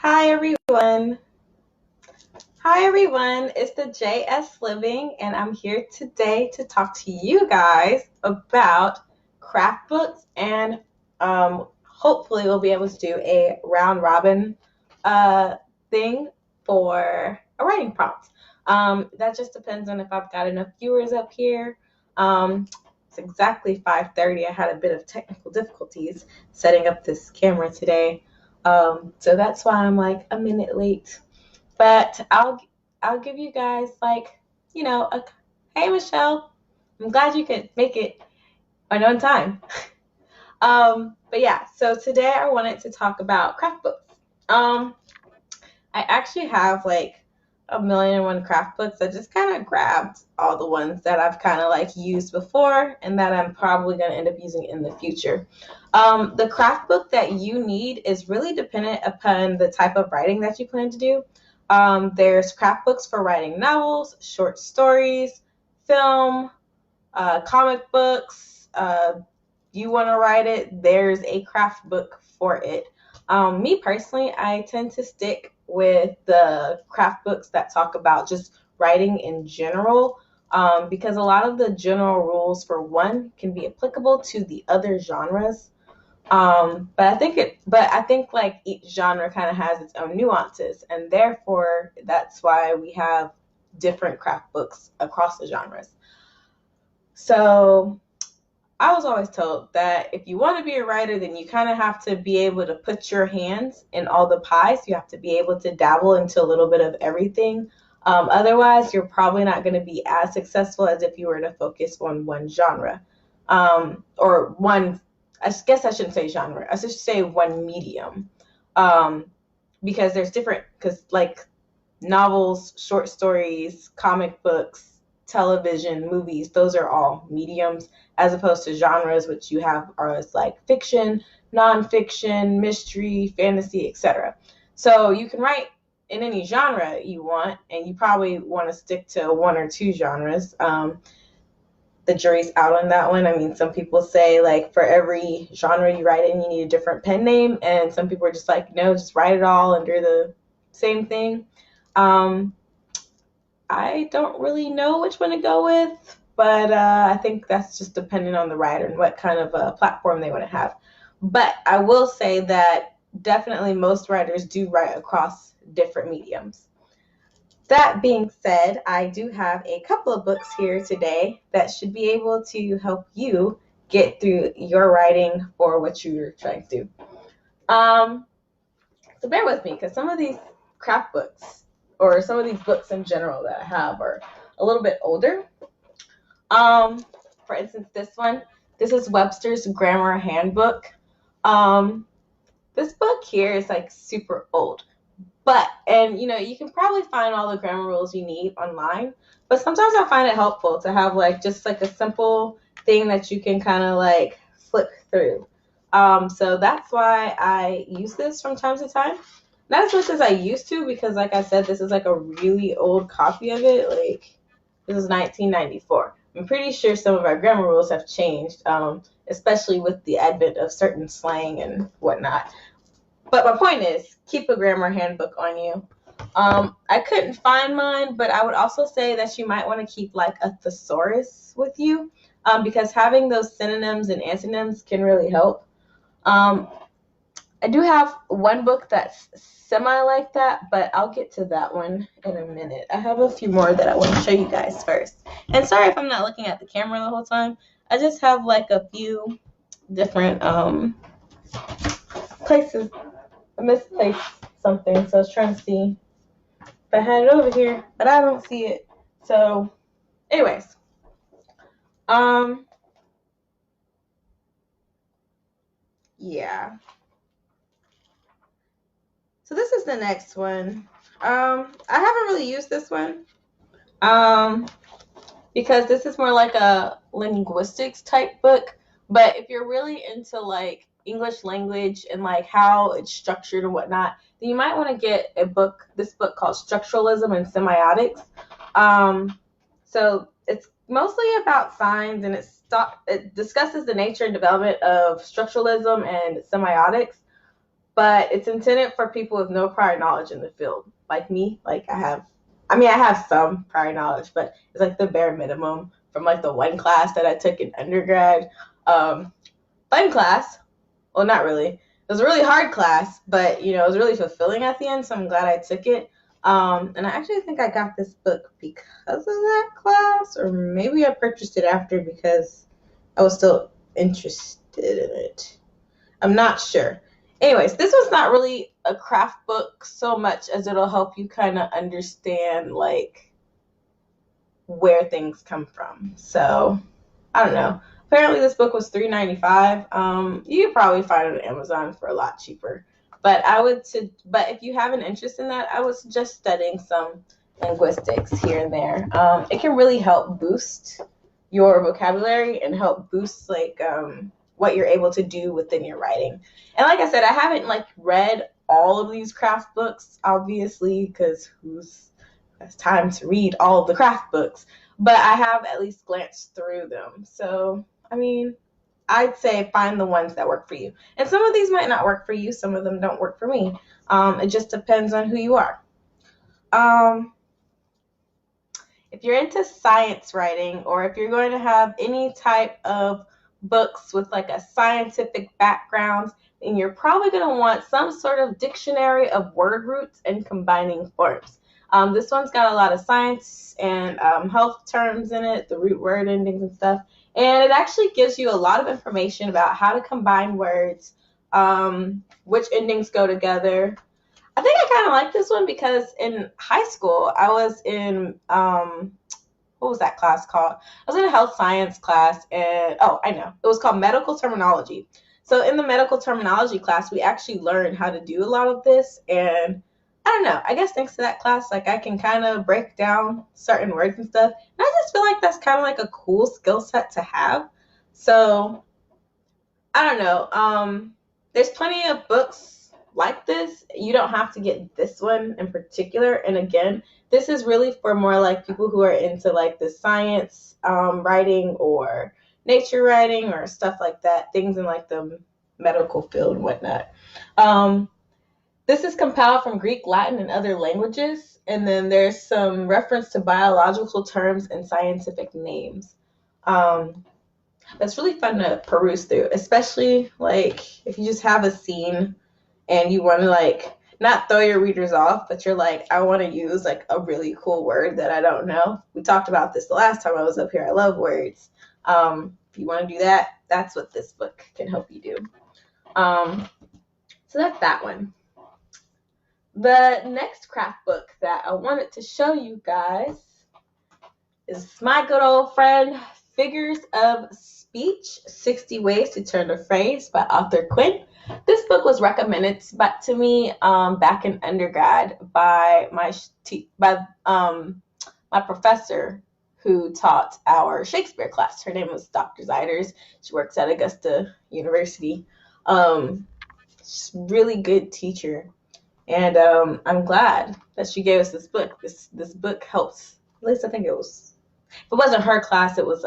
Hi everyone. Hi everyone. It's the JS Living, and I'm here today to talk to you guys about craft books, and hopefully we'll be able to do a round robin uh, thing for a writing prompt. That just depends on if I've got enough viewers up here. It's exactly 5:30. I had a bit of technical difficulties setting up this camera today. So that's why I'm like a minute late. But I'll give you guys like, a hey Michelle, I'm glad you could make it on time. But yeah, so today I wanted to talk about craft books. Um, I actually have like a million and one craft books. I just kind of grabbed all the ones that I've kind of like used before and that I'm probably going to end up using in the future. The craft book that you need is really dependent upon the type of writing that you plan to do. There's craft books for writing novels, short stories, film, comic books. You want to write it, there's a craft book for it. Me personally, I tend to stick with the craft books that talk about just writing in general, because a lot of the general rules for one can be applicable to the other genres. But I think like each genre kind of has its own nuances, and therefore that's why we have different craft books across the genres. So I was always told that if you want to be a writer, then you kind of have to be able to put your hands in all the pies. You have to be able to dabble into a little bit of everything. Otherwise, you're probably not going to be as successful as if you were to focus on one genre, or one. I guess I shouldn't say genre. I should say one medium, um, because there's different. Because like novels, short stories, comic books, television, movies, those are all mediums, as opposed to genres, which you have are like fiction, nonfiction, mystery, fantasy, etc. So you can write in any genre you want, and you probably want to stick to one or two genres. The jury's out on that one. I mean, some people say like for every genre you write in, you need a different pen name, and some people are just like, no, just write it all under the same thing. Um, I don't really know which one to go with, but I think that's just dependent on the writer and what kind of platform they want to have. But I will say that definitely most writers do write across different mediums. That being said, I do have a couple of books here today that should be able to help you get through your writing for what you're trying to do. Um, so bear with me because some of these craft books or some of these books in general that I have are a little bit older. Um, for instance, this one, this is Webster's Grammar Handbook. Um, this book here is like super old, and you can probably find all the grammar rules you need online, but sometimes I find it helpful to have like just like a simple thing that you can kind of like flip through. So that's why I use this from time to time. Not as much as I used to, because like I said, this is like a really old copy of it. Like this is 1994. I'm pretty sure some of our grammar rules have changed, especially with the advent of certain slang and whatnot. But my point is, keep a grammar handbook on you. I couldn't find mine, but I would also say that you might want to keep like a thesaurus with you, because having those synonyms and antonyms can really help. Um, I do have one book that's semi like that, but I'll get to that one in a minute. I have a few more that I want to show you guys first. And sorry if I'm not looking at the camera the whole time. I just have like a few different places. I misplaced something, so I was trying to see if I had it over here, but I don't see it. So, anyways, um, yeah. So this is the next one. I haven't really used this one. Um, because this is more like a linguistics type book. But if you're really into like English language and like how it's structured and whatnot, then you might want to get this book called Structuralism and Semiotics. So it's mostly about signs, and it discusses the nature and development of structuralism and semiotics. but it's intended for people with no prior knowledge in the field, like me. Like I have some prior knowledge, but it's like the bare minimum from like the one class that I took in undergrad. Fun class. Well, not really. It was a really hard class, but it was really fulfilling at the end, so I'm glad I took it. And I actually think I got this book because of that class, or maybe I purchased it after because I was still interested in it. I'm not sure. Anyways, this was not really a craft book so much as it'll help you kind of understand like where things come from. So I don't know. Apparently, this book was $3.95. You could probably find it on Amazon for a lot cheaper. But but if you have an interest in that, I would suggest studying some linguistics here and there. It can really help boost your vocabulary and help boost like what you're able to do within your writing. And like I said, I haven't like read all of these craft books, obviously, because who's has time to read all of the craft books? But I have at least glanced through them. So, I mean, I'd say find the ones that work for you. And some of these might not work for you. Some of them don't work for me. It just depends on who you are. Um, if you're into science writing, or if you're going to have any type of books with like a scientific background, then you're probably going to want some sort of dictionary of word roots and combining forms. This one's got a lot of science and health terms in it, the root word endings and stuff. And it actually gives you a lot of information about how to combine words, which endings go together. I think I kind of like this one because in high school, I was in, what was that class called? I was in a health science class, and I know. It was called medical terminology. So in the medical terminology class, we actually learned how to do a lot of this, and I don't know. I guess thanks to that class, like I can kind of break down certain words and stuff. And I just feel like that's kind of like a cool skill set to have. So I don't know. There's plenty of books like this. You don't have to get this one in particular. And again, this is really for more like people who are into like the science writing or nature writing or stuff like that. Things in like the medical field and whatnot. This is compiled from Greek, Latin, and other languages. And then there's some reference to biological terms and scientific names. That's really fun to peruse through, especially like if you just have a scene and you want to like not throw your readers off, but you're like, I want to use like a really cool word that I don't know. We talked about this the last time I was up here. I love words. If you want to do that, that's what this book can help you do. So that's that one. The next craft book that I wanted to show you guys is my good old friend, Figures of Speech, 60 Ways to Turn a Phrase by Arthur Quinn. This book was recommended to me back in undergrad by my professor who taught our Shakespeare class. Her name was Dr. Ziders. She works at Augusta University. She's a really good teacher. And I'm glad that she gave us this book. This book helps. At least I think it was. If it wasn't her class, it was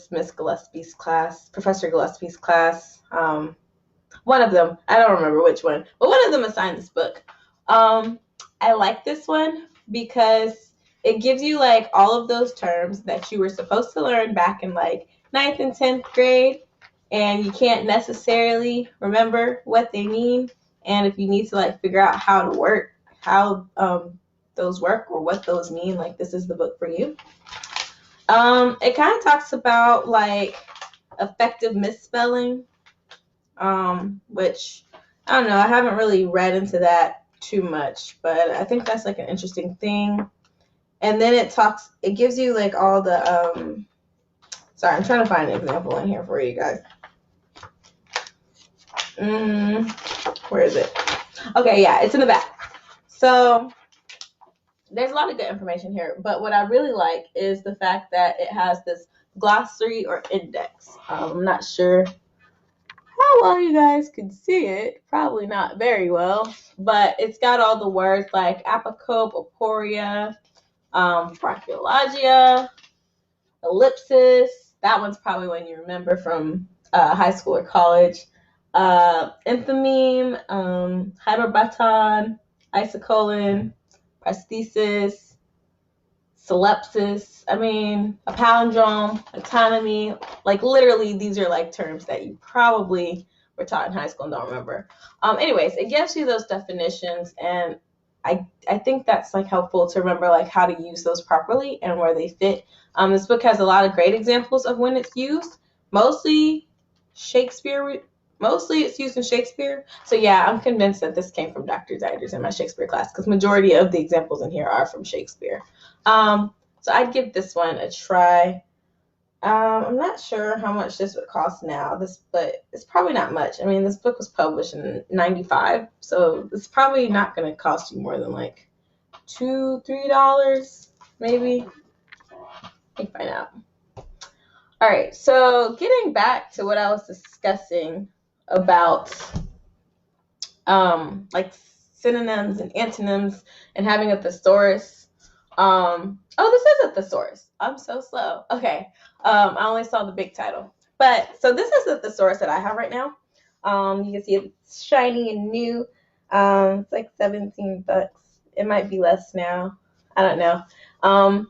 Miss Gillespie's class, Professor Gillespie's class. One of them. I don't remember which one, but one of them assigned this book. I like this one because it gives you like all of those terms that you were supposed to learn back in like 9th and 10th grade, and you can't necessarily remember what they mean. And if you need to like figure out how those work or what those mean, like this is the book for you. It kind of talks about like effective misspelling, which I don't know. I haven't really read into that too much, but I think that's like an interesting thing. And then it gives you like all the, sorry, I'm trying to find an example in here for you guys. Where is it? Okay, yeah, it's in the back. So there's a lot of good information here, but what I really like is the fact that it has this glossary or index. I'm not sure how well you guys can see it. Probably not very well, but it's got all the words like apocope, aporia, brachiologia, ellipsis. That one's probably one you remember from high school or college. Enthymeme, hyperbaton, isocolon, prosthesis, solipsis. I mean, a palindrome, autonomy. Like literally, these are like terms that you probably were taught in high school and don't remember. Anyways, it gives you those definitions, and I think that's like helpful to remember like how to use those properly and where they fit. This book has a lot of great examples of when it's used. Mostly Shakespeare. Mostly it's used in Shakespeare. So yeah, I'm convinced that this came from Dr. Ziders in my Shakespeare class because majority of the examples in here are from Shakespeare. So I'd give this one a try. I'm not sure how much this would cost now, but it's probably not much. I mean, this book was published in 95, so it's probably not going to cost you more than like $2-3, maybe. Let me find out. All right, so getting back to what I was discussing about like synonyms and antonyms and having a thesaurus. Oh, this is a thesaurus. I'm so slow. Okay. I only saw the big title. But so this is the thesaurus that I have right now. You can see it's shiny and new. It's like $17. It might be less now. I don't know.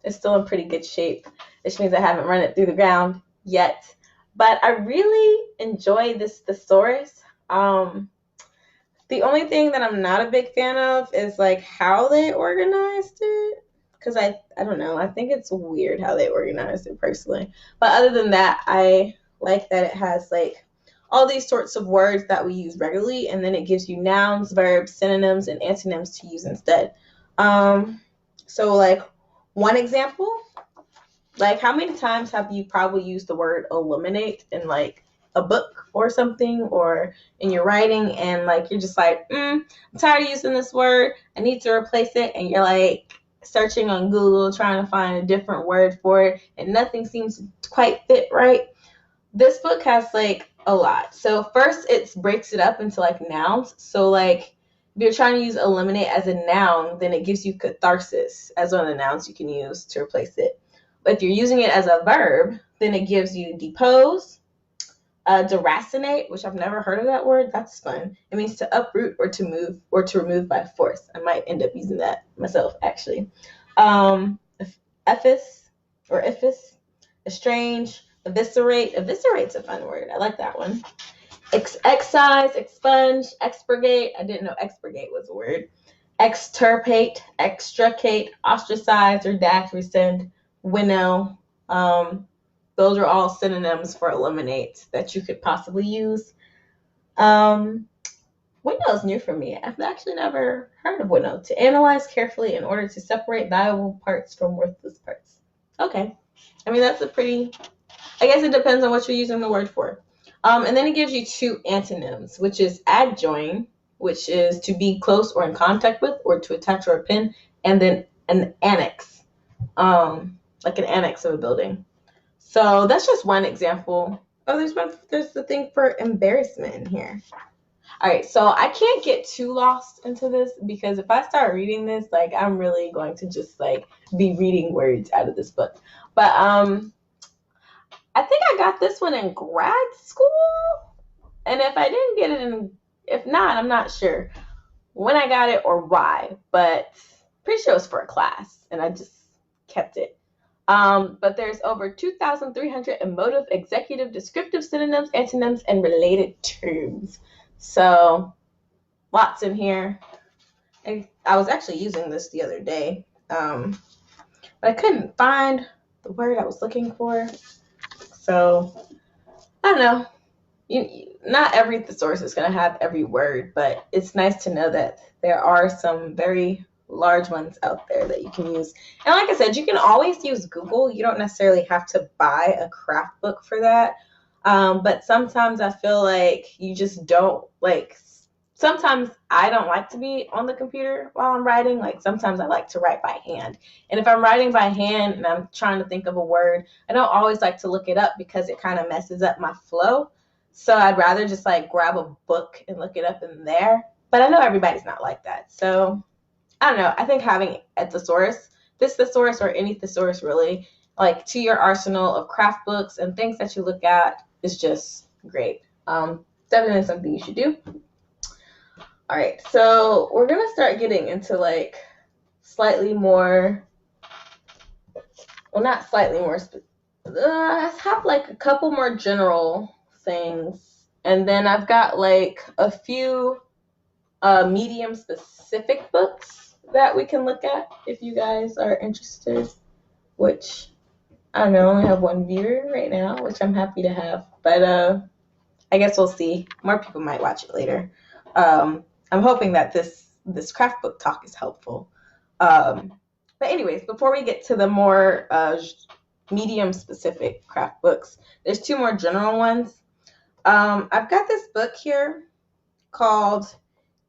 It's still in pretty good shape, which means I haven't run it through the ground yet. But I really enjoy this thesaurus. The only thing that I'm not a big fan of is like how they organized it. Because I don't know. I think it's weird how they organized it personally. But other than that, I like that it has like all these sorts of words that we use regularly, and then it gives you nouns, verbs, synonyms, and antonyms to use instead. So like one example, like how many times have you probably used the word eliminate in like a book or something or in your writing, and like you're just like, I'm tired of using this word, I need to replace it, and you're like searching on Google trying to find a different word for it and nothing seems to quite fit right. This book has like a lot. So first it breaks it up into like nouns. So like if you're trying to use eliminate as a noun, then it gives you catharsis as one of the nouns you can use to replace it. But if you're using it as a verb, then it gives you depose, deracinate, which I've never heard of that word. That's fun. It means to uproot or to move or to remove by force. I might end up using that myself, actually. Ephus or iphus, estrange, eviscerate. Eviscerate's a fun word. I like that one. Excise, expunge, expurgate. I didn't know expurgate was a word. Extirpate, extricate, ostracize or dash, rescind, winnow. Those are all synonyms for eliminate that you could possibly use. Winnow is new for me. I've actually never heard of winnow. To analyze carefully in order to separate valuable parts from worthless parts. Okay. I mean, that's a pretty, I guess it depends on what you're using the word for. And then it gives you two antonyms, which is adjoin, which is to be close or in contact with or to attach or append, and then an annex, like an annex of a building. So that's just one example. Oh, there's the thing for embarrassment in here. All right, so I can't get too lost into this because if I start reading this, like I'm really going to just like be reading words out of this book. But I think I got this one in grad school. And if I didn't get it if not, I'm not sure when I got it or why, but pretty sure it was for a class and I just kept it. But there's over 2,300 emotive, executive, descriptive synonyms, antonyms, and related terms. So lots in here. I was actually using this the other day, but I couldn't find the word I was looking for. So I don't know. Not every thesaurus is going to have every word, but it's nice to know that there are some very large ones out there that you can use. And like I said, you can always use Google. You don't necessarily have to buy a craft book for that. But sometimes I feel like you just don't like, sometimes I don't like to be on the computer while I'm writing. Like sometimes I like to write by hand. And if I'm writing by hand and I'm trying to think of a word, I don't always like to look it up because it kind of messes up my flow. So I'd rather just like grab a book and look it up in there. But I know everybody's not like that. So I don't know. I think having a thesaurus, this thesaurus or any thesaurus really, like to your arsenal of craft books and things that you look at is just great. definitely something you should do. All right, so we're gonna start getting into like slightly more, well, not slightly more, have like a couple more general things, and then I've got like a few medium specific books that we can look at if you guys are interested, which I don't know, I only have one viewer right now, which I'm happy to have, but I guess we'll see. More people might watch it later. I'm hoping that this craft book talk is helpful. But anyways, before we get to the more medium specific craft books, there's two more general ones. I've got this book here called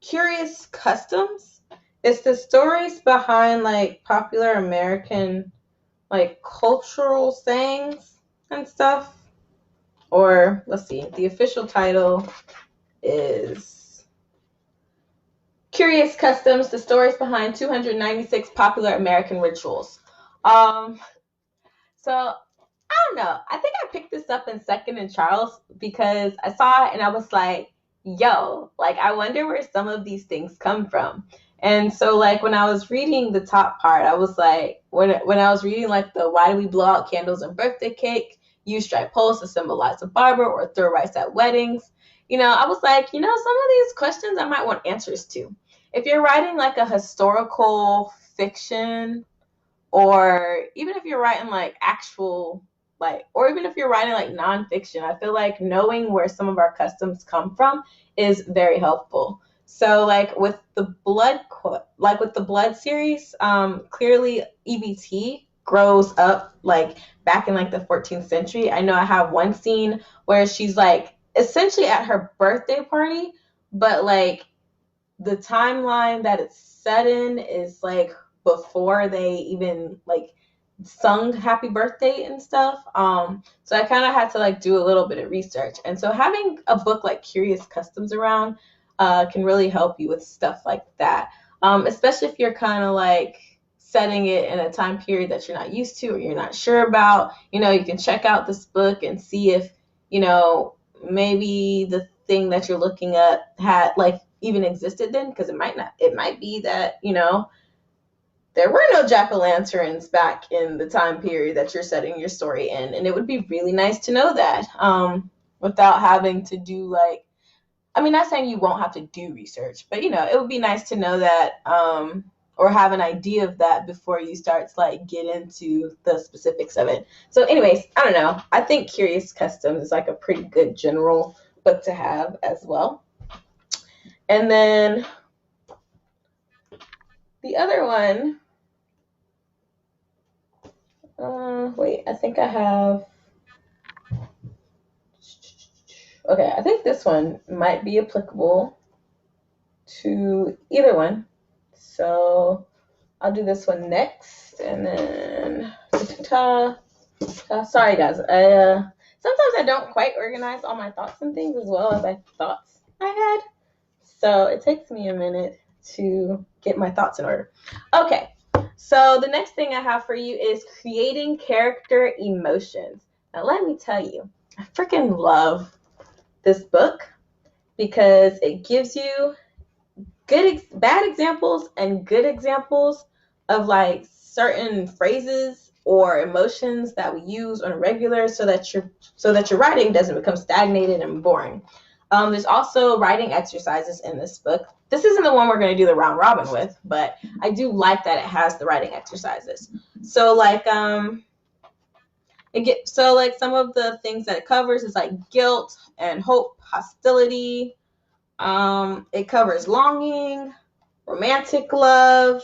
Curious Customs. It's the stories behind like popular American like cultural sayings and stuff. Or let's see, the official title is Curious Customs, the stories behind 296 popular American rituals. So I don't know. I think I picked this up in Second and Charles because I saw it and I was like, yo, like I wonder where some of these things come from. And so like when I was reading the top part, I was like, when I was reading like the why do we blow out candles and birthday cake, use striped poles to symbolize a barber or throw rice at weddings. I was like, some of these questions I might want answers to. If you're writing like a historical fiction, or even if you're writing like actual like, or even if you're writing like nonfiction, I feel like knowing where some of our customs come from is very helpful. So like with the blood series, clearly EBT grows up like back in like the 14th century. I know I have one scene where she's like essentially at her birthday party, but like the timeline that it's set in is like before they even like sung happy birthday and stuff. So I kind of had to like do a little bit of research, and so having a book like Curious Customs around can really help you with stuff like that, especially if you're kind of like setting it in a time period that you're not used to or you're not sure about. You can check out this book and see if maybe the thing that you're looking at had like even existed then, because it might be that there were no jack-o'-lanterns back in the time period that you're setting your story in, and it would be really nice to know that, without having to do like, not saying you won't have to do research, but it would be nice to know that, or have an idea of that before you start to like get into the specifics of it. So anyways, I don't know, I think Curious Customs is like a pretty good general book to have as well. And then the other one, wait, I think I have, okay, I think this one might be applicable to either one. So I'll do this one next, and then, sorry guys, sometimes I don't quite organize all my thoughts and things as well as I thought I had. So it takes me a minute to get my thoughts in order. Okay, so the next thing I have for you is creating character emotions. Now let me tell you, I freaking love this book because it gives you bad examples and good examples of like certain phrases or emotions that we use on a regular, so that your writing doesn't become stagnated and boring. There's also writing exercises in this book. This isn't the one we're going to do the round robin with, but I do like that it has the writing exercises. So like some of the things that it covers is like guilt and hope, hostility. It covers longing, romantic love,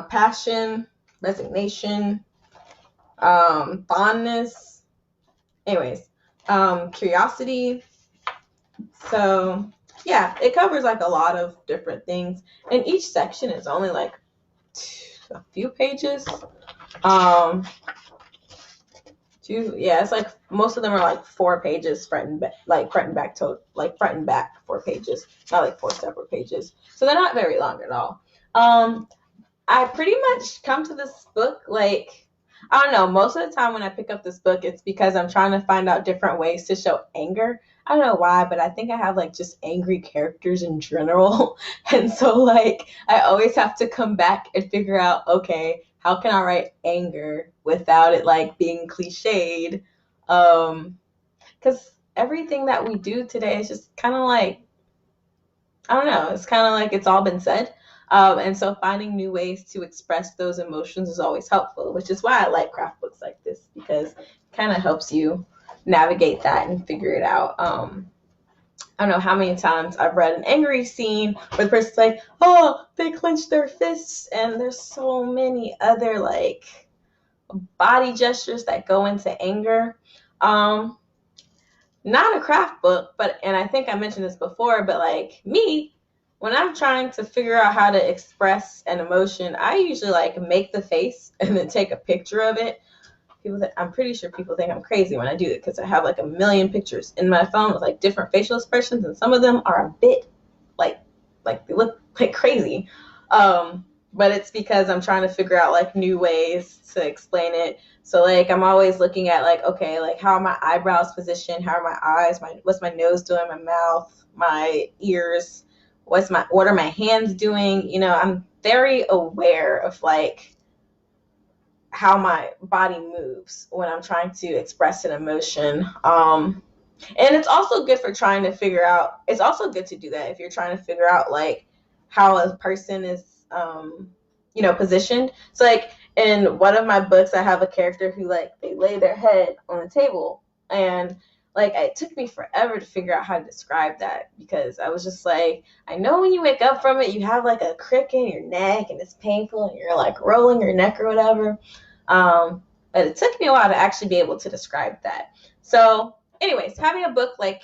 passion, resignation, fondness. Anyways, curiosity. So yeah, it covers like a lot of different things, and each section is only like a few pages. It's like most of them are like 4 pages front and back, 4 pages, not like 4 separate pages. So they're not very long at all. I pretty much come to this book like I don't know. Most of the time when I pick up this book, it's because I'm trying to find out different ways to show anger. I don't know why, but I think I have like just angry characters in general. And so like I always have to come back and figure out, okay, how can I write anger without it like being cliched? Because everything that we do today is just kind of like, I don't know, it's kind of like it's all been said. And so finding new ways to express those emotions is always helpful, which is why I like craft books like this, because it kind of helps you navigate that and figure it out. I don't know how many times I've read an angry scene where the person's like, oh, they clench their fists, and there's so many other like body gestures that go into anger. Um, Not a craft book, but, and I think I mentioned this before, but like me, when I'm trying to figure out how to express an emotion, I usually like make the face and then take a picture of it. I'm pretty sure people think I'm crazy when I do it, because I have like a million pictures in my phone with like different facial expressions, and some of them are a bit like they look like crazy. But it's because I'm trying to figure out like new ways to explain it. So like I'm always looking at like, okay, like how are my eyebrows positioned? How are my eyes? What's my nose doing? My mouth, my ears, what are my hands doing? You know, I'm very aware of like how my body moves when I'm trying to express an emotion. And it's also good for trying to figure out, it's also good to do that if you're trying to figure out like how a person is, positioned. So like in one of my books, I have a character who like, they lay their head on the table, and like it took me forever to figure out how to describe that, because I was just like, I know when you wake up from it, you have like a crick in your neck and it's painful and you're like rolling your neck or whatever. But it took me a while to actually be able to describe that. So anyways, having a book like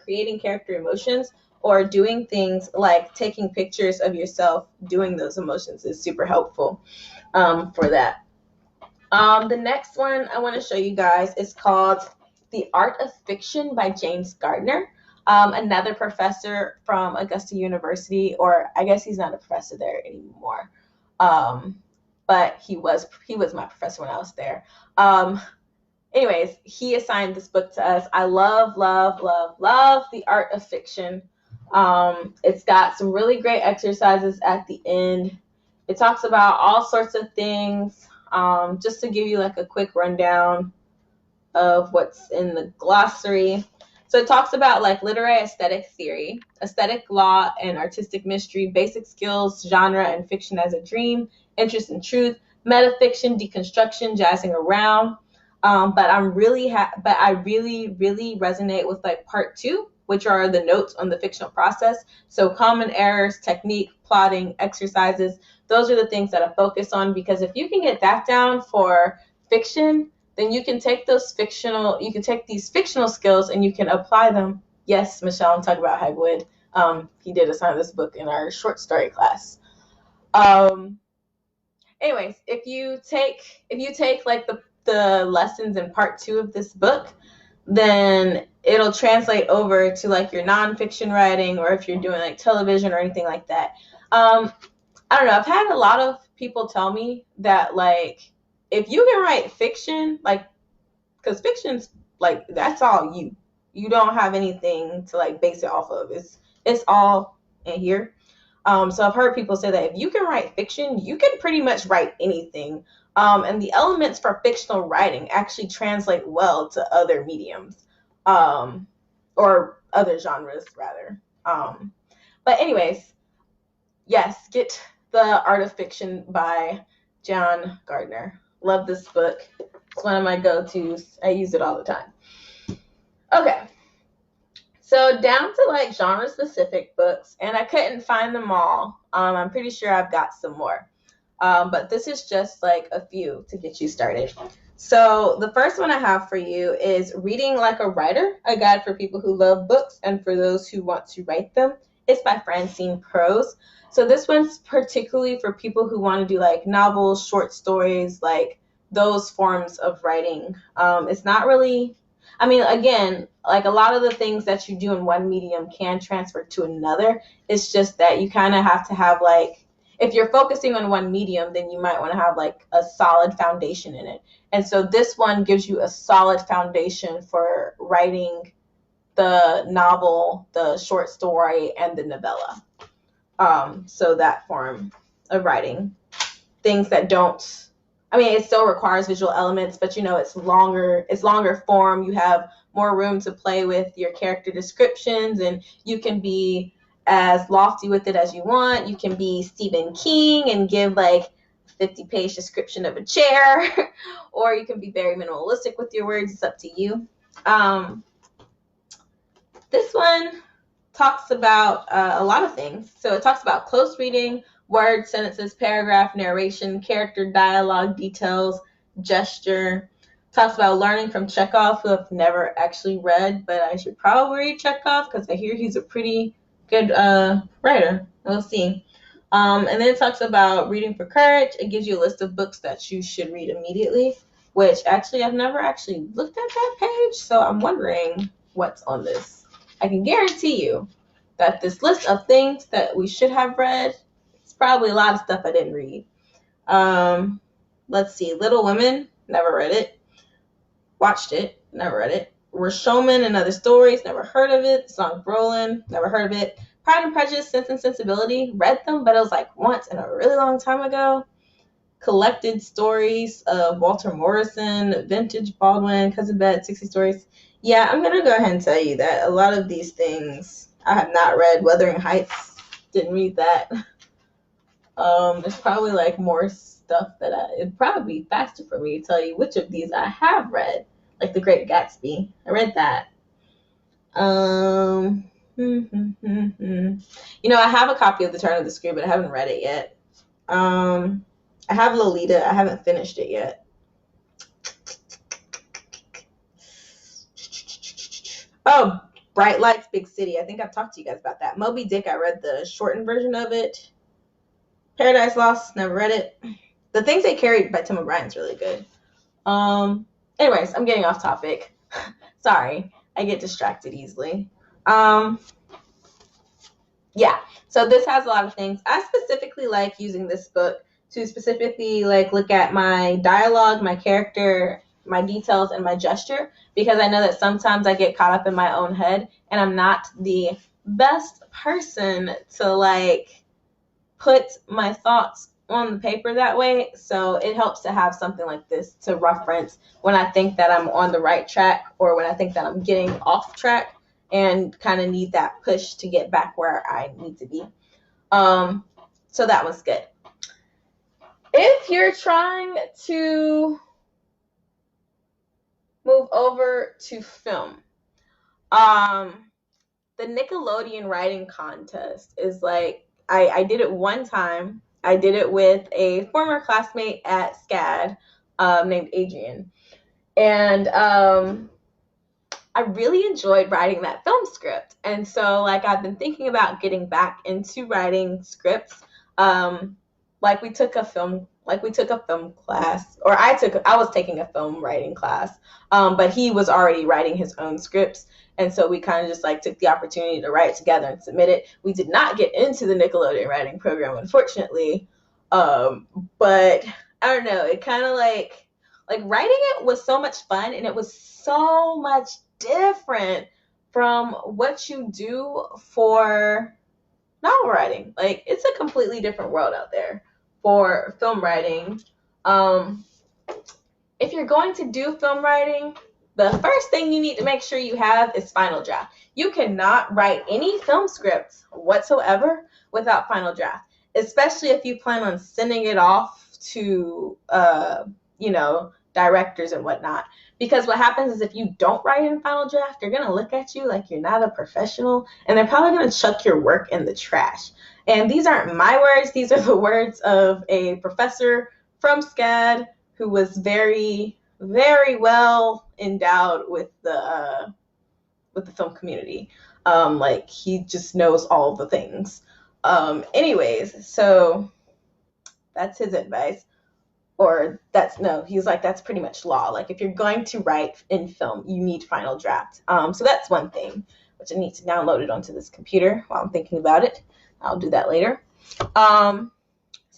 creating character emotions, or doing things like taking pictures of yourself doing those emotions, is super helpful for that. The next one I want to show you guys is called The Art of Fiction by James Gardner. Another professor from Augusta University, or I guess he's not a professor there anymore. But he was my professor when I was there. Anyways, he assigned this book to us. I love, love, love, love The Art of Fiction. It's got some really great exercises at the end. It talks about all sorts of things. Just to give you like a quick rundown of what's in the glossary. So it talks about like literary aesthetic theory, aesthetic law and artistic mystery, basic skills, genre and fiction as a dream, interest in truth, metafiction, deconstruction, jazzing around. But I really, really resonate with like part 2, which are the notes on the fictional process. So common errors, technique, plotting, exercises. Those are the things that I focus on, because if you can get that down for fiction, then you can take these fictional skills and you can apply them. Yes, Michelle, I'm talking about Hegwood. He did assign this book in our short story class. Anyways, if you take like the lessons in part 2 of this book, then it'll translate over to like your nonfiction writing, or if you're doing like television or anything like that. I don't know. I've had a lot of people tell me that like, if you can write fiction, like, because fiction's like, that's all you don't have anything to like base it off of. It's all in here. So I've heard people say that if you can write fiction, you can pretty much write anything. And the elements for fictional writing actually translate well to other mediums, or other genres rather. But anyways, yes, get The Art of Fiction by John Gardner. Love this book. It's one of my go-tos. I use it all the time. Okay. So down to like genre-specific books, and I couldn't find them all. I'm pretty sure I've got some more. But this is just like a few to get you started. So the first one I have for you is Reading Like a Writer, a guide for people who love books and for those who want to write them. It's by Francine Prose. So this one's particularly for people who want to do like novels, short stories, like those forms of writing. It's not really, I mean, again, like a lot of the things that you do in one medium can transfer to another. It's just that you kind of have to have like, if you're focusing on one medium, then you might want to have like a solid foundation in it. And so this one gives you a solid foundation for writing the novel, the short story, and the novella. So that form of writing, things that don't, I mean, it still requires visual elements, but it's longer form. You have more room to play with your character descriptions, and you can be as lofty with it as you want. You can be Stephen King and give like 50-page description of a chair, or you can be very minimalistic with your words. It's up to you. This one talks about a lot of things. So it talks about close reading, words, sentences, paragraph, narration, character, dialogue, details, gesture. Talks about learning from Chekhov, who I've never actually read, but I should probably read Chekhov because I hear he's a pretty good writer. We'll see. And then it talks about reading for courage. It gives you a list of books that you should read immediately, which actually I've never actually looked at that page, so I'm wondering what's on this. I can guarantee you that this list of things that we should have read, it's probably a lot of stuff I didn't read. Let's see. Little Women, never read it. Watched it, never read it. Rashomon and Other Stories, never heard of it. Song of Roland, never heard of it. Pride and Prejudice, Sense and Sensibility, read them, but it was like once in a really long time ago. Collected Stories of Walter Morrison, Vintage Baldwin, Cousin Bet, 60 Stories. Yeah, I'm going to go ahead and tell you that a lot of these things I have not read. Wuthering Heights, didn't read that. There's probably like more stuff that it'd probably be faster for me to tell you which of these I have read. Like The Great Gatsby. I read that. I have a copy of The Turn of the Screw, but I haven't read it yet. I have Lolita. I haven't finished it yet. Oh, Bright Lights, Big City. I think I've talked to you guys about that. Moby Dick, I read the shortened version of it. Paradise Lost, never read it. The Things They Carried by Tim O'Brien's really good. Anyways, I'm getting off topic. Sorry, I get distracted easily. Yeah, so this has a lot of things. I specifically like using this book to specifically like look at my dialogue, my character, my details, and my gesture, because I know that sometimes I get caught up in my own head and I'm not the best person to like put my thoughts on the paper that way. So it helps to have something like this to reference when I think that I'm on the right track or when I think that I'm getting off track and kind of need that push to get back where I need to be. So that was good. If you're trying to move over to film, the Nickelodeon writing contest is like, I did it one time. I did it with a former classmate at SCAD named Adrian. And I really enjoyed writing that film script. And so like I've been thinking about getting back into writing scripts. Like we took a film class, or I was taking a film writing class, but he was already writing his own scripts. And so we kind of just like took the opportunity to write it together and submit it. We did not get into the Nickelodeon writing program, unfortunately. But I don't know, it kind of like writing it was so much fun, and it was so much different from what you do for novel writing. Like it's a completely different world out there for film writing. If you're going to do film writing, the first thing you need to make sure you have is Final Draft. You cannot write any film scripts whatsoever without Final Draft, especially if you plan on sending it off to, directors and whatnot. Because what happens is if you don't write in Final Draft, they're going to look at you like you're not a professional, and they're probably going to chuck your work in the trash. And these aren't my words. These are the words of a professor from SCAD who was very, very well endowed with the film community. Like he just knows all the things. Anyways, so that's his advice. He's like, that's pretty much law. Like if you're going to write in film, you need Final Draft. So that's one thing, which I need to download it onto this computer while I'm thinking about it. I'll do that later.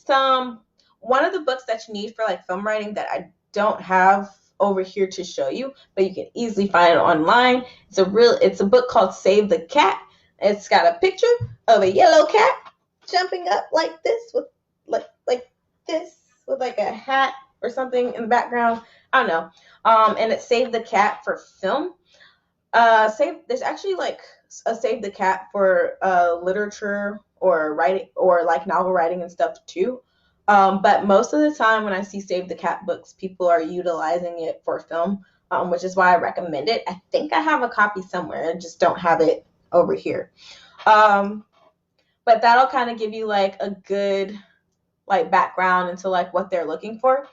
one of the books that you need for like film writing that I don't have over here to show you, but you can easily find it online. It's a book called Save the Cat. It's got a picture of a yellow cat jumping up like this with like this with like a hat or something in the background. I don't know. And it's Save the Cat for film. There's actually like a Save the Cat for literature or writing or like novel writing and stuff too. But most of the time when I see Save the Cat books, people are utilizing it for film, which is why I recommend it. I think I have a copy somewhere. I just don't have it over here. But that'll kind of give you like a good like background into like what they're looking for.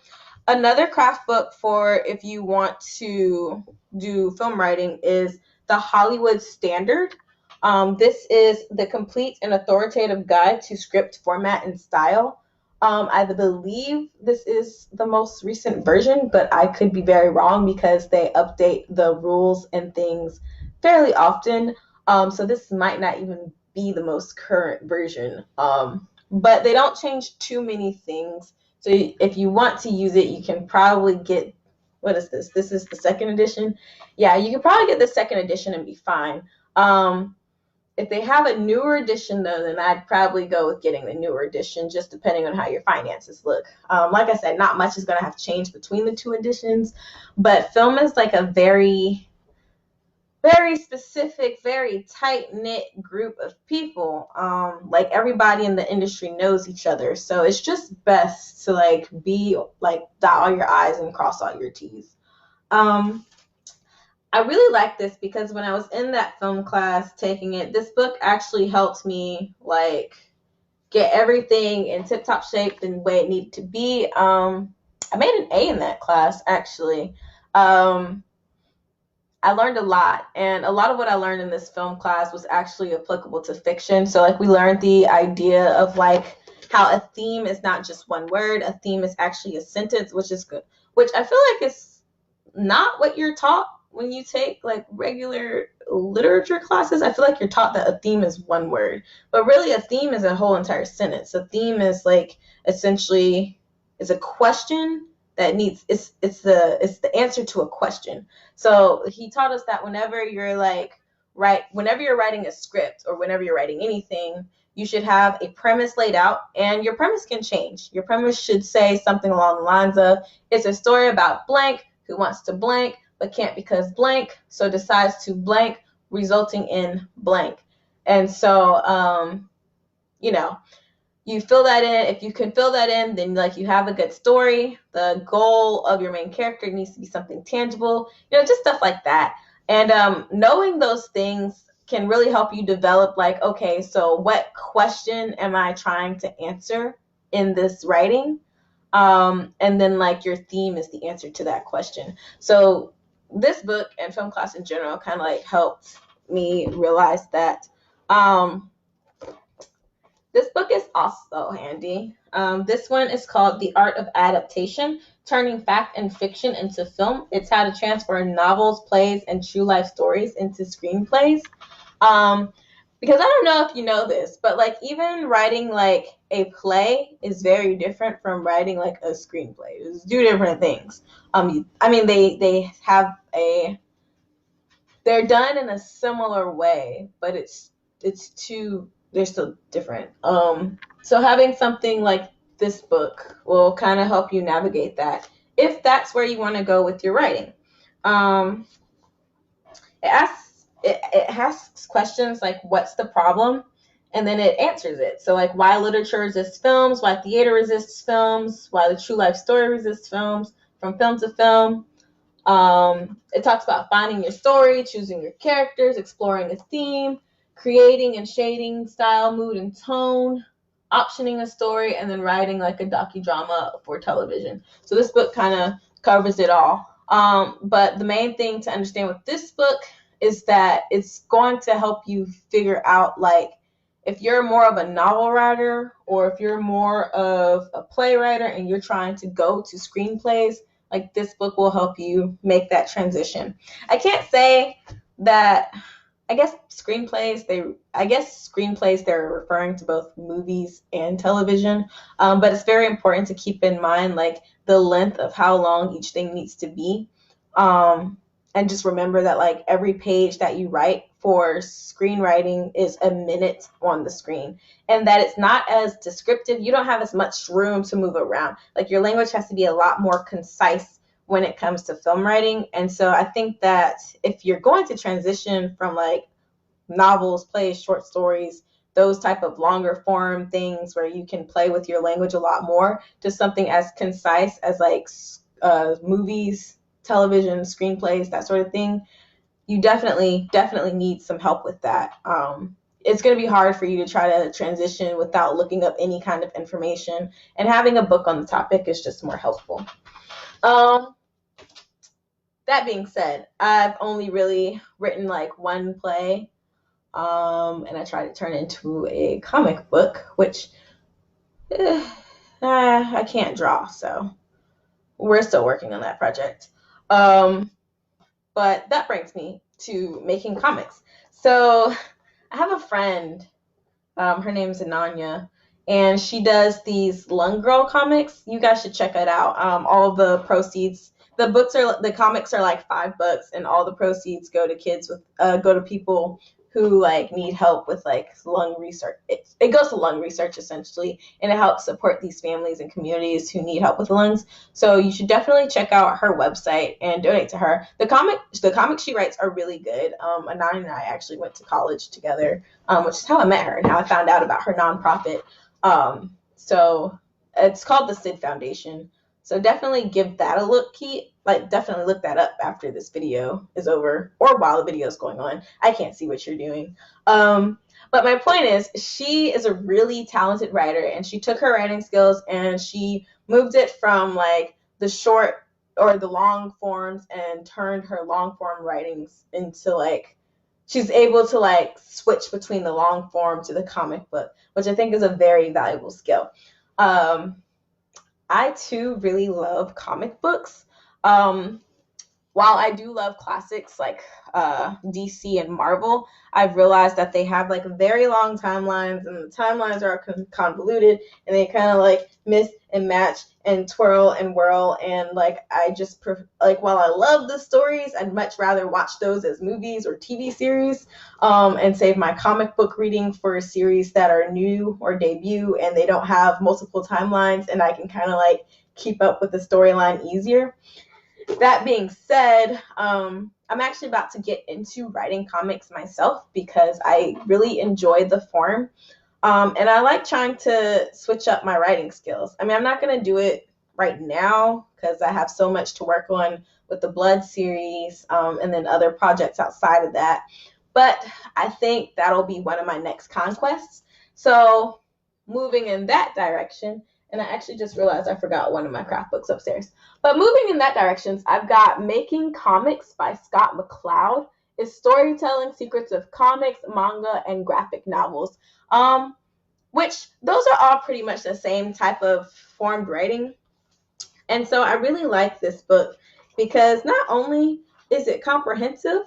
Another craft book for if you want to do film writing is The Hollywood Standard. This is the complete and authoritative guide to script format and style. I believe this is the most recent version, but I could be very wrong because they update the rules and things fairly often. So this might not even be the most current version. But they don't change too many things. So if you want to use it, you can probably get, what is this? This is the second edition. Yeah, you can probably get the second edition and be fine. If they have a newer edition, though, then I'd probably go with getting the newer edition, just depending on how your finances look. Like I said, not much is going to have changed between the two editions, but film is like a very, very specific, very tight-knit group of people. Like everybody in the industry knows each other, so it's just best to like be like dot all your I's and cross all your T's. I really like this because when I was in that film class taking it, this book actually helped me like get everything in tip-top shape and the way it needed to be. I made an A in that class actually. I learned a lot, and a lot of what I learned in this film class was actually applicable to fiction. So like we learned the idea of like how a theme is not just one word, a theme is actually a sentence, which is good, which I feel like is not what you're taught when you take like regular literature classes. I feel like you're taught that a theme is one word, but really a theme is a whole entire sentence. A theme is like essentially is a question that needs it's the answer to a question. So he taught us that whenever you're writing a script or whenever you're writing anything, you should have a premise laid out, and your premise can change. Your premise should say something along the lines of, it's a story about blank who wants to blank but can't because blank, so decides to blank, resulting in blank. And so, you fill that in. If you can fill that in, then like you have a good story. The goal of your main character needs to be something tangible, just stuff like that. And knowing those things can really help you develop like, okay, so what question am I trying to answer in this writing? And then like your theme is the answer to that question. So this book and film class in general kind of like helped me realize that. This book is also handy. This one is called The Art of Adaptation, Turning Fact and Fiction into Film. It's how to transfer novels, plays, and true life stories into screenplays. Because I don't know if you know this, but like even writing like a play is very different from writing like a screenplay. It's two different things. They're done in a similar way, but they're still different. So having something like this book will kind of help you navigate that if that's where you want to go with your writing. It asks questions like, what's the problem? And then it answers it. So like, why literature resists films, why theater resists films, why the true life story resists films, from film to film. It talks about finding your story, choosing your characters, exploring a theme, creating and shading style, mood, and tone, optioning a story, and then writing like a docudrama for television. So this book kind of covers it all. But the main thing to understand with this book is that it's going to help you figure out like if you're more of a novel writer or if you're more of a playwright and you're trying to go to screenplays, like this book will help you make that transition. I can't say that I guess screenplays, they're referring to both movies and television. But it's very important to keep in mind like the length of how long each thing needs to be. Um, and just remember that like every page that you write for screenwriting is a minute on the screen, and that it's not as descriptive. You don't have as much room to move around. Like your language has to be a lot more concise when it comes to film writing. And so I think that if you're going to transition from like novels, plays, short stories, those type of longer form things where you can play with your language a lot more, to something as concise as like movies, television, screenplays, that sort of thing, you definitely need some help with that. It's going to be hard for you to try to transition without looking up any kind of information, and having a book on the topic is just more helpful. That being said, I've only really written like one play, and I tried to turn it into a comic book, which I can't draw, so we're still working on that project. But that brings me to making comics. So I have a friend, her name's Ananya, and she does these Lung Girl comics. You guys should check it out. All the proceeds, the comics are like $5, and all the proceeds go to go to people who like need help with like lung research. It goes to lung research essentially, and it helps support these families and communities who need help with the lungs. So you should definitely check out her website and donate to her. The comics she writes are really good. Ananya and I actually went to college together, which is how I met her and how I found out about her nonprofit. So it's called the Sid Foundation. So definitely give that a look, definitely look that up after this video is over, or while the video is going on. I can't see what you're doing. But my point is, she is a really talented writer, and she took her writing skills and she moved it from like the short or the long forms and turned her long form writings into like, she's able to like switch between the long form to the comic book, which I think is a very valuable skill. I too really love comic books. While I do love classics like DC and Marvel, I've realized that they have like very long timelines, and the timelines are convoluted, and they kind of like miss and match and twirl and whirl. And like I just while I love the stories, I'd much rather watch those as movies or TV series, and save my comic book reading for series that are new or debut and they don't have multiple timelines, and I can kind of like keep up with the storyline easier. That being said, I'm actually about to get into writing comics myself because I really enjoy the form. And I like trying to switch up my writing skills. I mean, I'm not going to do it right now because I have so much to work on with the Blood series, and then other projects outside of that. But I think that'll be one of my next conquests. So moving in that direction, and I actually just realized I forgot one of my craft books upstairs. But moving in that direction, I've got Making Comics by Scott McCloud. It's storytelling secrets of comics, manga, and graphic novels. Which those are all pretty much the same type of formed writing. And so I really like this book because not only is it comprehensive,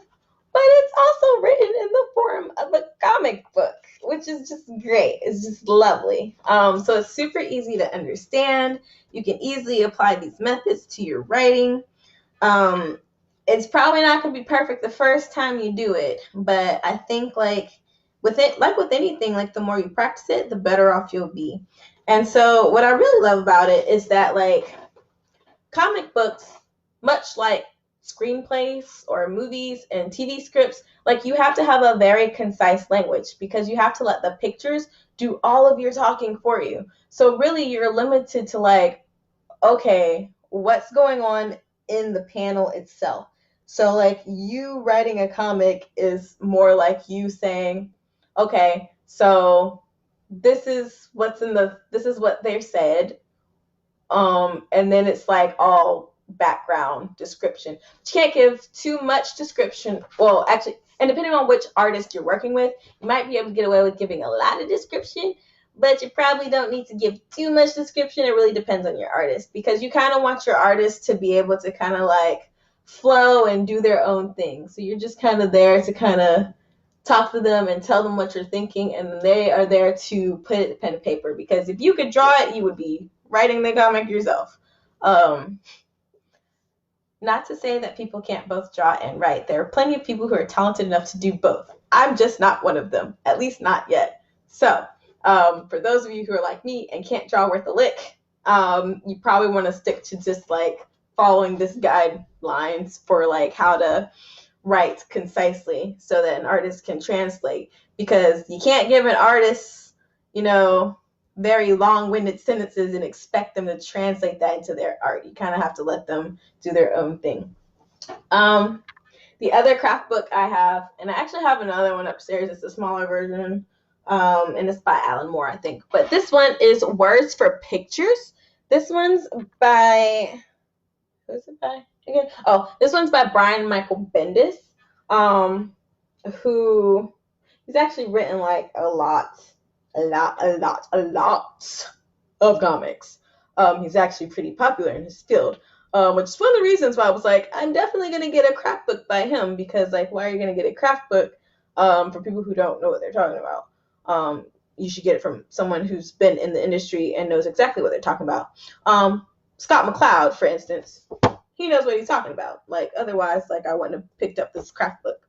but it's also written in the form of a comic book, which is just great. It's just lovely. So it's super easy to understand. You can easily apply these methods to your writing. It's probably not going to be perfect the first time you do it, but I think like with anything, like the more you practice it, the better off you'll be. And so what I really love about it is that like comic books, much like screenplays or movies and TV scripts, like you have to have a very concise language because you have to let the pictures do all of your talking for you. So really you're limited to like, okay, what's going on in the panel itself. So like you writing a comic is more like you saying, okay, so this is what they said. And then it's like all background description. You can't give too much description. Well, actually, and depending on which artist you're working with, you might be able to get away with giving a lot of description, but you probably don't need to give too much description. It really depends on your artist because you kind of want your artist to be able to kind of like flow and do their own thing. So you're just kind of there to kind of talk to them and tell them what you're thinking, and they are there to put it pen to paper, because if you could draw it, you would be writing the comic yourself. Not to say that people can't both draw and write. There are plenty of people who are talented enough to do both. I'm just not one of them, at least not yet. So for those of you who are like me and can't draw worth a lick, you probably want to stick to just like following this guidelines for like how to write concisely so that an artist can translate, because you can't give an artist, very long-winded sentences and expect them to translate that into their art. You kind of have to let them do their own thing. The other craft book I have, and I actually have another one upstairs, it's a smaller version, and it's by Alan Moore, I think. But this one is Words for Pictures. This one's by, who's it by again? Oh, this one's by Brian Michael Bendis, who he's actually written like a lot of comics. He's actually pretty popular in his field, which is one of the reasons why I was like, I'm definitely going to get a craft book by him, because like, why are you going to get a craft book for people who don't know what they're talking about? You should get it from someone who's been in the industry and knows exactly what they're talking about. Scott McCloud, for instance, he knows what he's talking about. Like, otherwise, like, I wouldn't have picked up this craft book.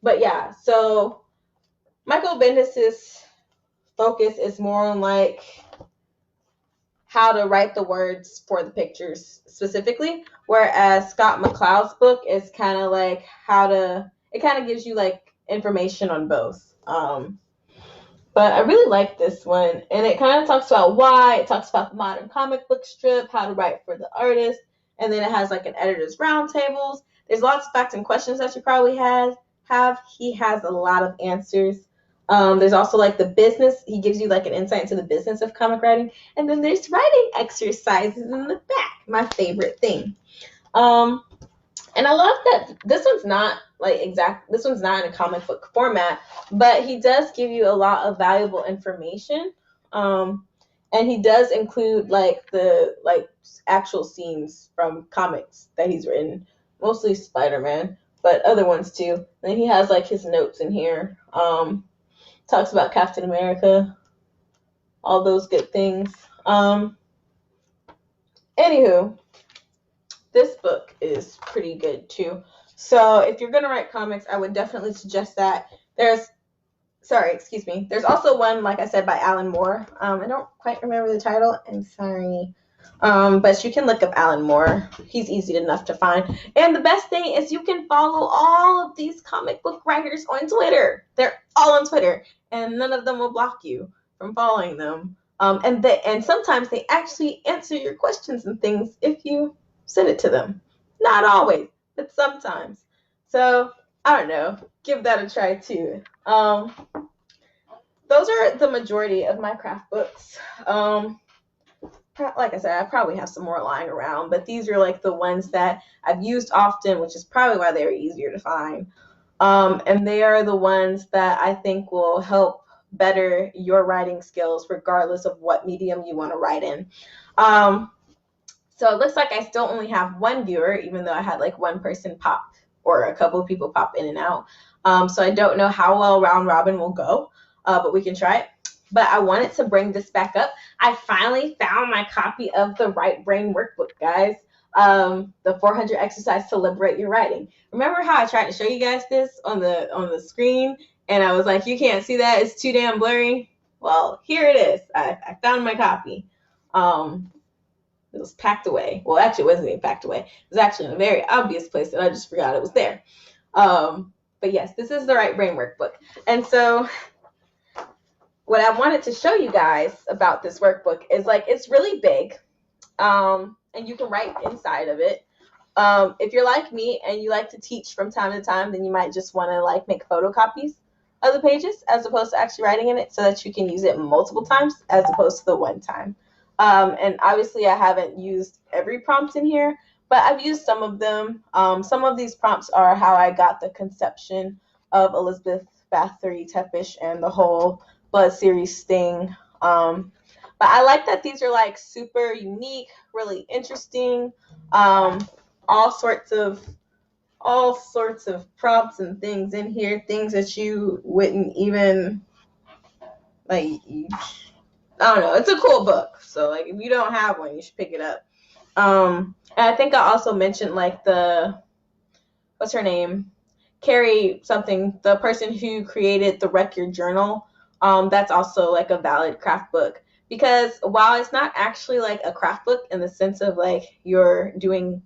But yeah, so Michael Bendis's focus is more on like how to write the words for the pictures specifically, whereas Scott McCloud's book is kind of like it kind of gives you like information on both. But I really like this one, and it kind of talks about why. It talks about the modern comic book strip, how to write for the artist, and then it has like an editor's roundtables. There's lots of facts and questions that you probably have. He has a lot of answers. There's also like the business. He gives you like an insight into the business of comic writing, and then there's writing exercises in the back. My favorite thing. And I love that this one's not this one's not in a comic book format, but he does give you a lot of valuable information. And he does include like the actual scenes from comics that he's written, mostly Spider-Man, but other ones too. And then he has like his notes in here. Talks about Captain America, all those good things. Anywho, this book is pretty good too. So if you're gonna write comics, I would definitely suggest that. There's also one, like I said, by Alan Moore. I don't quite remember the title. I'm sorry. But you can look up Alan Moore. He's easy enough to find. And the best thing is you can follow all of these comic book writers on Twitter. They're all on Twitter, and none of them will block you from following them. And sometimes they actually answer your questions and things if you send it to them. Not always, but sometimes. So I don't know. Give that a try too. Those are the majority of my craft books. Like I said, I probably have some more lying around, but these are like the ones that I've used often, which is probably why they were easier to find. And they are the ones that I think will help better your writing skills, regardless of what medium you want to write in. So it looks like I still only have one viewer, even though I had like one person pop or a couple of people pop in and out. So I don't know how well round robin will go, but we can try it. But I wanted to bring this back up. I finally found my copy of the Right Brain Workbook, guys. The 400 exercise to liberate your writing. Remember how I tried to show you guys this on the screen, and I was like, you can't see that, it's too damn blurry? Well, here it is. I found my copy. It was packed away. Well, actually, it wasn't even packed away. It was actually in a very obvious place, and I just forgot it was there. But yes, this is the Right Brain Workbook. And so what I wanted to show you guys about this workbook is like it's really big, and you can write inside of it. If you're like me and you like to teach from time to time, then you might just want to like make photocopies of the pages as opposed to actually writing in it, so that you can use it multiple times as opposed to the one time. And obviously I haven't used every prompt in here, but I've used some of them. Some of these prompts are how I got the conception of Elizabeth Bathory Tepish and the whole Blood series thing. But I like that these are like super unique, really interesting, all sorts of all sorts of prompts and things in here, things that you wouldn't even like. I don't know. It's a cool book, so like if you don't have one, you should pick it up. And I think I also mentioned like what's her name? Carrie something, the person who created the Wreck Your Journal. That's also like a valid craft book, because while it's not actually like a craft book in the sense of like you're doing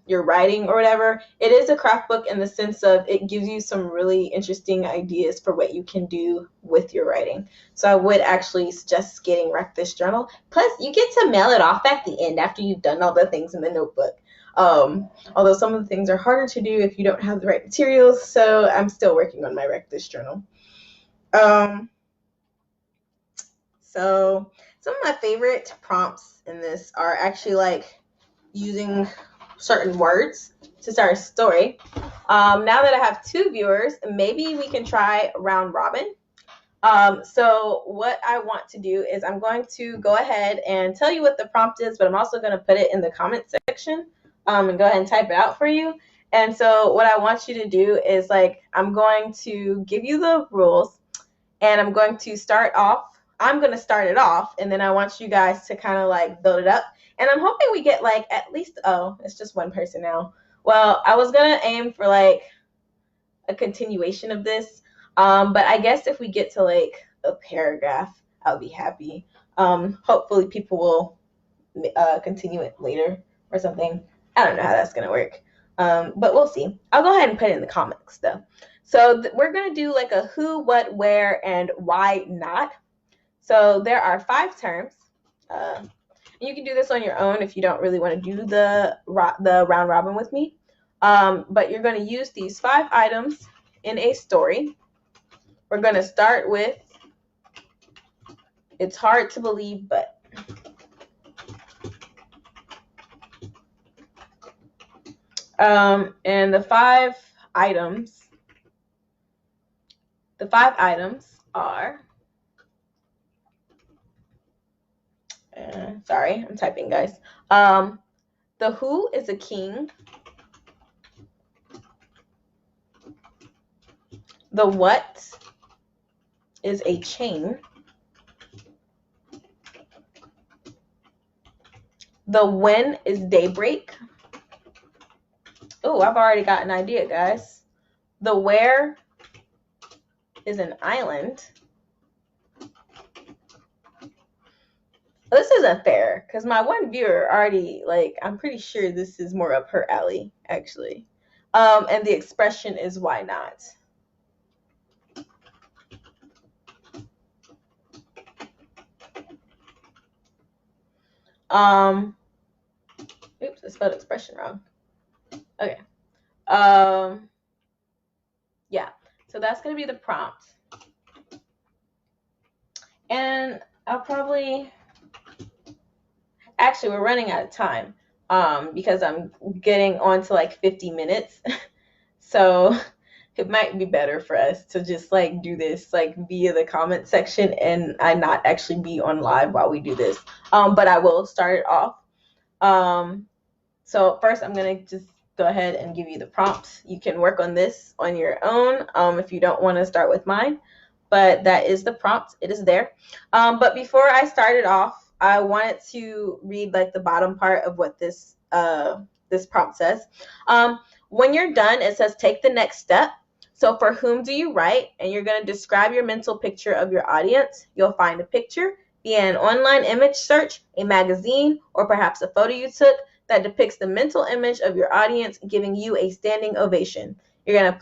your writing or whatever, it is a craft book in the sense of it gives you some really interesting ideas for what you can do with your writing. So I would actually suggest getting Wreck This Journal. Plus, you get to mail it off at the end after you've done all the things in the notebook. Although some of the things are harder to do if you don't have the right materials, so I'm still working on my Wreck This Journal. So some of my favorite prompts in this are actually like using certain words to start a story. Now that I have 2 viewers, maybe we can try round robin. So what I want to do is I'm going to go ahead and tell you what the prompt is, but I'm also going to put it in the comment section and go ahead and type it out for you. And so what I want you to do is like, I'm going to give you the rules and I'm going to start it off, and then I want you guys to kind of like build it up. And I'm hoping we get like at least, it's just one person now. Well, I was going to aim for like a continuation of this. But I guess if we get to like a paragraph, I'll be happy. Hopefully people will continue it later or something. I don't know how that's going to work. But we'll see. I'll go ahead and put it in the comments though. So we're going to do like a who, what, where, and why not. So there are 5 terms. You can do this on your own if you don't really want to do the round robin with me. But you're going to use these 5 items in a story. We're going to start with, it's hard to believe, but and the 5 items are, sorry, I'm typing, guys. The who is a king. The what is a chain. The when is daybreak. Oh, I've already got an idea, guys. The where is an island. This isn't fair because my one viewer already, like, I'm pretty sure this is more up her alley, actually. And the expression is why not. Oops, I spelled expression wrong. Okay. Yeah, so that's going to be the prompt. And I'll probably, actually, we're running out of time because I'm getting on to like 50 minutes. So it might be better for us to just like do this like via the comment section and I not actually be on live while we do this. But I will start it off. So first I'm going to just go ahead and give you the prompts. You can work on this on your own if you don't want to start with mine. But that is the prompt. It is there. But before I started off, I wanted to read like the bottom part of what this prompt says. When you're done, it says take the next step. So for whom do you write? And you're going to describe your mental picture of your audience. You'll find a picture via an online image search, a magazine, or perhaps a photo you took that depicts the mental image of your audience, giving you a standing ovation. You're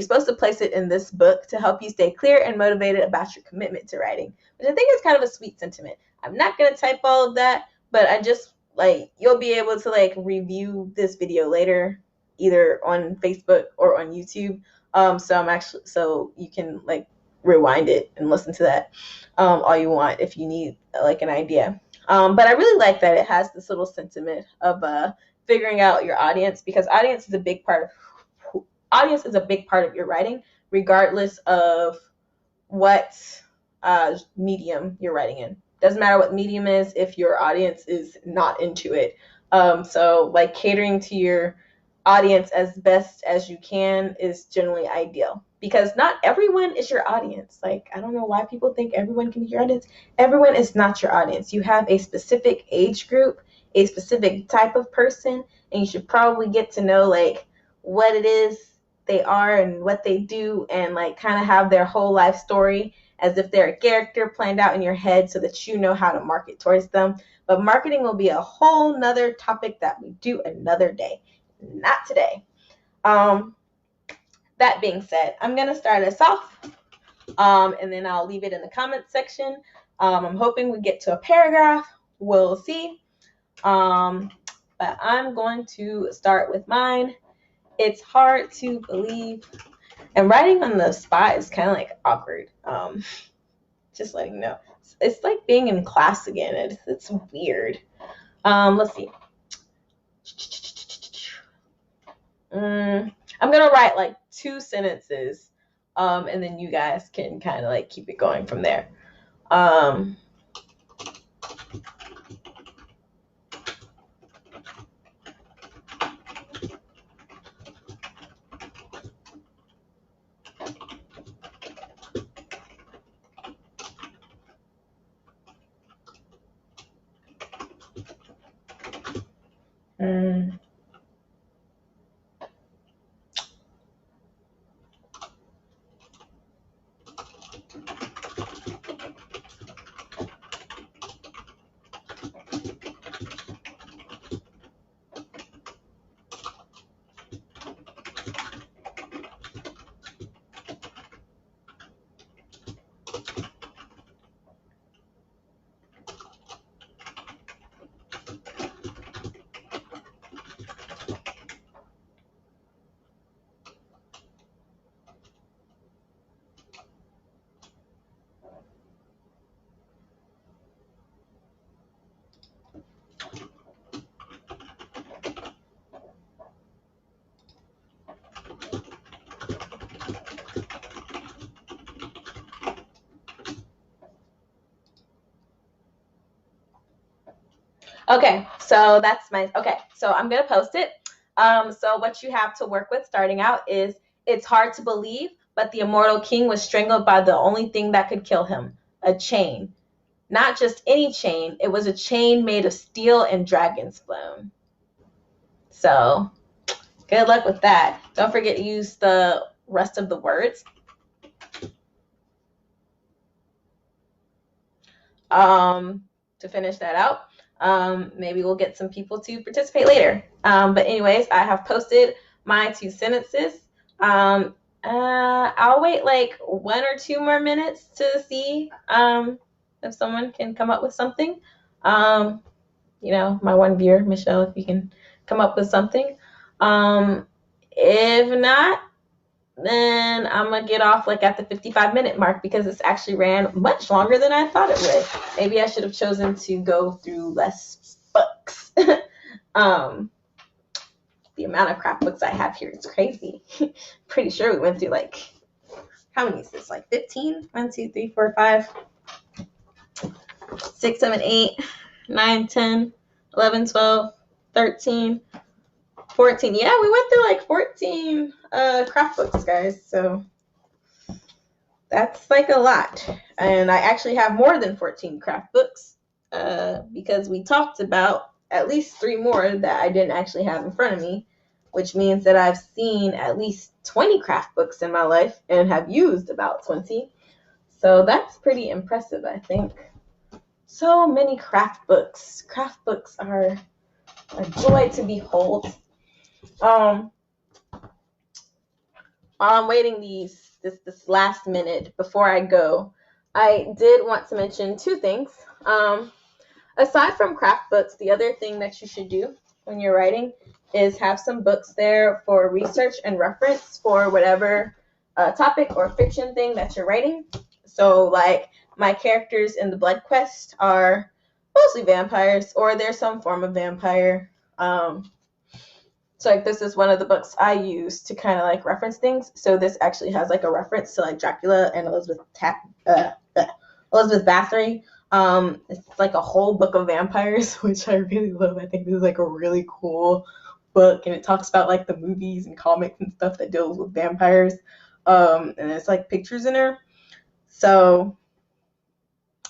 supposed to place it in this book to help you stay clear and motivated about your commitment to writing, which I think is kind of a sweet sentiment. I'm not going to type all of that, but I just like, you'll be able to like review this video later, either on Facebook or on YouTube. So you can like rewind it and listen to that all you want if you need like an idea. But I really like that it has this little sentiment of figuring out your audience, because audience is a big part of your writing, regardless of what medium you're writing in. Doesn't matter what medium is if your audience is not into it. So like catering to your audience as best as you can is generally ideal, because not everyone is your audience. Like, I don't know why people think everyone can be your audience. Everyone is not your audience. You have a specific age group, a specific type of person, and you should probably get to know like what it is they are and what they do, and like kind of have their whole life story as if they're a character planned out in your head so that you know how to market towards them. But marketing will be a whole nother topic that we do another day, not today. Um, that being said, I'm going to start us off, and then I'll leave it in the comments section. I'm hoping we get to a paragraph. We'll see. But I'm going to start with mine. It's hard to believe. And writing on the spot is kind of like awkward. Just letting you know. It's like being in class again. It's weird. Let's see. I'm gonna write like 2 sentences, and then you guys can kind of like keep it going from there. Okay, so that's my, okay, so I'm going to post it. So what you have to work with starting out is, it's hard to believe, but the immortal king was strangled by the only thing that could kill him, a chain. Not just any chain, it was a chain made of steel and dragon's bone. So good luck with that. Don't forget to use the rest of the words. To finish that out. Maybe we'll get some people to participate later. But anyways, I have posted my 2 sentences. I'll wait like 1 or 2 more minutes to see if someone can come up with something. You know, my one viewer, Michelle, if you can come up with something. If not, then I'm gonna get off like at the 55-minute mark, because this actually ran much longer than I thought it would. Maybe I should have chosen to go through less books. The amount of craft books I have here is crazy. Pretty sure we went through like, how many is this? Like 15? 1, 2, 3, 4, 5, 6, 7, 8, 9, 10, 11, 12, 13, 14. Yeah, we went through like 14 craft books, guys. So that's like a lot. And I actually have more than 14 craft books, because we talked about at least 3 more that I didn't actually have in front of me, which means that I've seen at least 20 craft books in my life and have used about 20. So that's pretty impressive, I think. So many craft books. Craft books are a joy to behold. While I'm waiting this last minute before I go, I did want to mention 2 things. Aside from craft books, the other thing that you should do when you're writing is have some books there for research and reference for whatever topic or fiction thing that you're writing. So like my characters in the Blood Quest are mostly vampires, or they're some form of vampire. So like this is one of the books I use to kind of like reference things. So this actually has like a reference to like Dracula and Elizabeth Bathory. It's like a whole book of vampires, which I really love. I think this is like a really cool book, and it talks about like the movies and comics and stuff that deals with vampires. And it's like pictures in her. So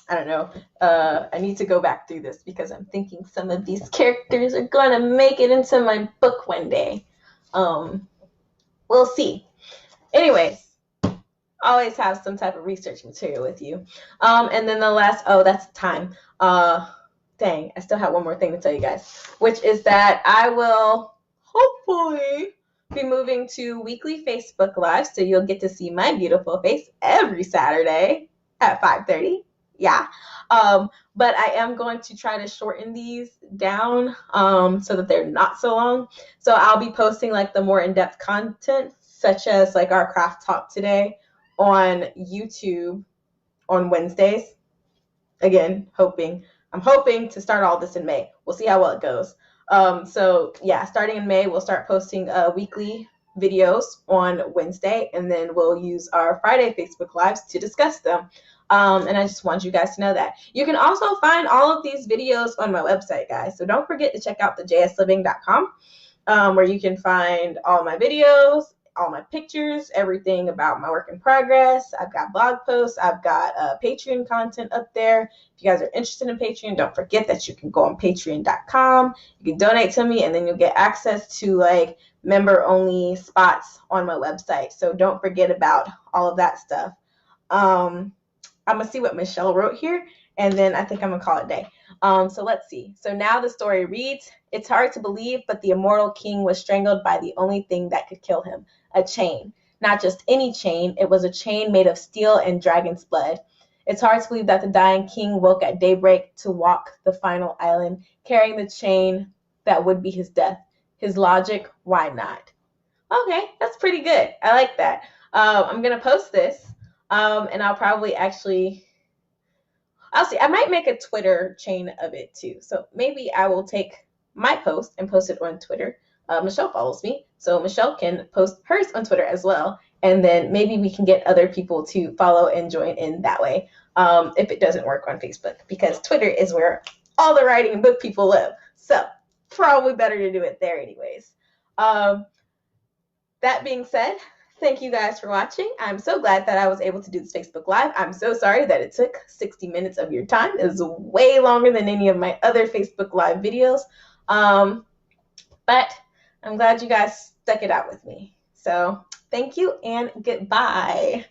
I don't know. I need to go back through this because I'm thinking some of these characters are gonna make it into my book one day. We'll see. Anyways, always have some type of research material with you. And then the last, that's time. Dang, I still have one more thing to tell you guys, which is that I will hopefully be moving to weekly Facebook Live, so you'll get to see my beautiful face every Saturday at 5:30. Yeah. But I am going to try to shorten these down so that they're not so long. So I'll be posting like the more in-depth content, such as like our craft talk today, on YouTube on Wednesdays. Again, I'm hoping to start all this in May. We'll see how well it goes. So yeah, starting in May, we'll start posting weekly videos on Wednesday, and then we'll use our Friday Facebook Lives to discuss them. And I just want you guys to know that. You can also find all of these videos on my website, guys. So don't forget to check out thejsliving.com, where you can find all my videos, all my pictures, everything about my work in progress. I've got blog posts. I've got Patreon content up there. If you guys are interested in Patreon, don't forget that you can go on patreon.com. You can donate to me, and then you'll get access to like member-only spots on my website. So don't forget about all of that stuff. I'm going to see what Michelle wrote here, and then I think I'm going to call it a day. So let's see. So now the story reads, it's hard to believe, but the immortal king was strangled by the only thing that could kill him, a chain. Not just any chain, it was a chain made of steel and dragon's blood. It's hard to believe that the dying king woke at daybreak to walk the final island, carrying the chain that would be his death. His logic, why not? Okay, that's pretty good. I like that. I'm going to post this, and I'll probably I'll see. I might make a Twitter chain of it too. So maybe I will take my post and post it on Twitter. Michelle follows me, so Michelle can post hers on Twitter as well. And then maybe we can get other people to follow and join in that way, if it doesn't work on Facebook, because Twitter is where all the writing and book people live. So probably better to do it there anyways. That being said, thank you guys for watching. I'm so glad that I was able to do this Facebook Live. I'm so sorry that it took 60 minutes of your time. It was way longer than any of my other Facebook Live videos. But I'm glad you guys stuck it out with me. So thank you and goodbye.